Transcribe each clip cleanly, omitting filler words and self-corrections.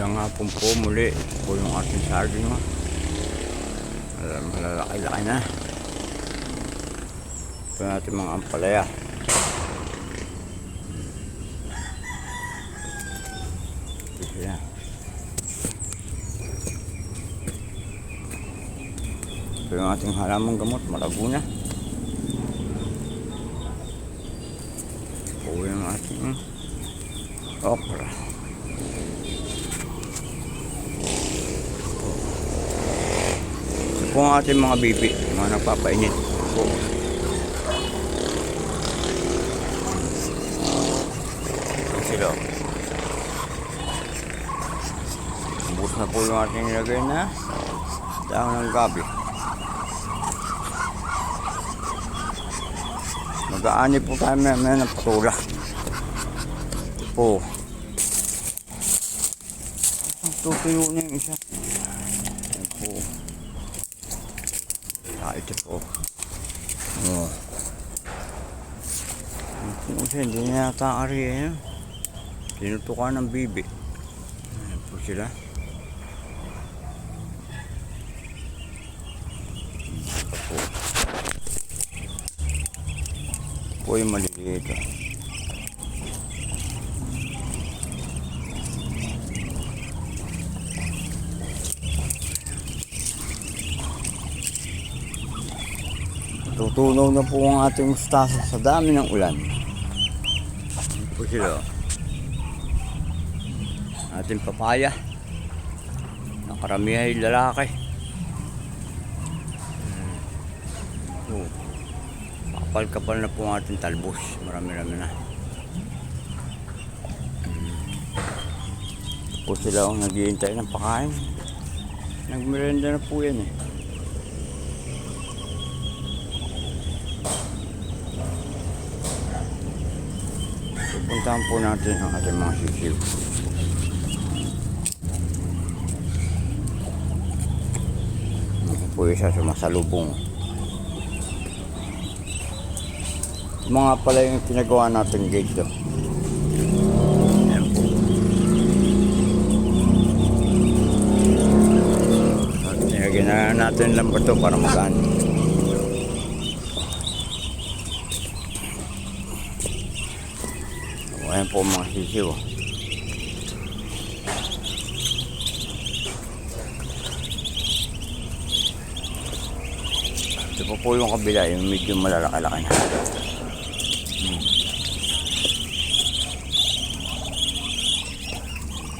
Magandang hapon po muli. Ito po yung ating saging. Malalaki-laki na. Ito natin mga ampalaya. Ito siya. Ito yung ating halamang gamot. Malago na. Ito po yung ating okra. Ito po ang ating mga bibi. Mga nagpapainit. Ito. Sila. Ubus na po yung ating nilagay na dahon ng gabi. Mag-aani po tayo may ng patula. Ito po. Tutuyo na yung isa. Ito po. Ito po. Kasi hindi na yata ang ariya. Tinutukan ng bibi. Ayan po sila. Ito po. Ito po yung maliliit. Tutunaw na po ang ating mustasa sa dami ng ulan. Ito po sila. Ating papaya. Ang karamihan ay lalaki. Kapal-kapal na po ang ating talbos. Marami-rami na. Ito po sila ang naghihintay ng pakain. Nagmerenda na po yan eh. Puntahan po natin ang ating mga sisiw. Ito po isa sa masalubong. Ito mga pala yung pinagawa natin gate do. Ayan po. Nilagyan na natin lang ito para magaan. Ayan po mga sisiw. Ito po yung kabila, yung medyo malalaki-laki na.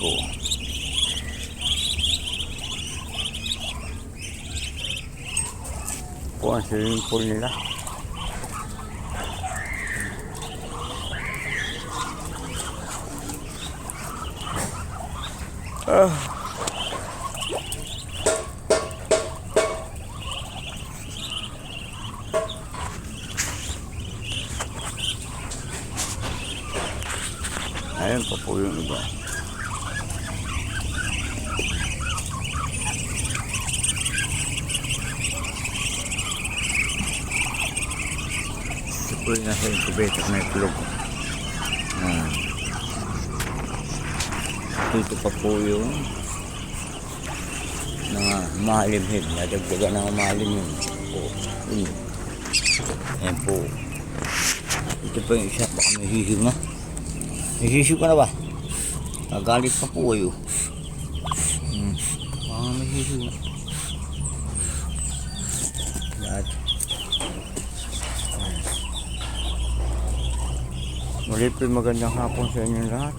Ito. Ito ang swimming pool nila. Ayan pa po yung iba. Ito po yung nasa incubator na itlog. Dito pa po yung mga mahalimhid. Nadagdagan ng mahalimhid po. Ayan po. Ito pa yung isa. Baka may hihig na. May hihig ka na ba? Nagalit pa po kayo. Baka may hihig na. Lahat. Muli po magandang hapon sa inyong lahat.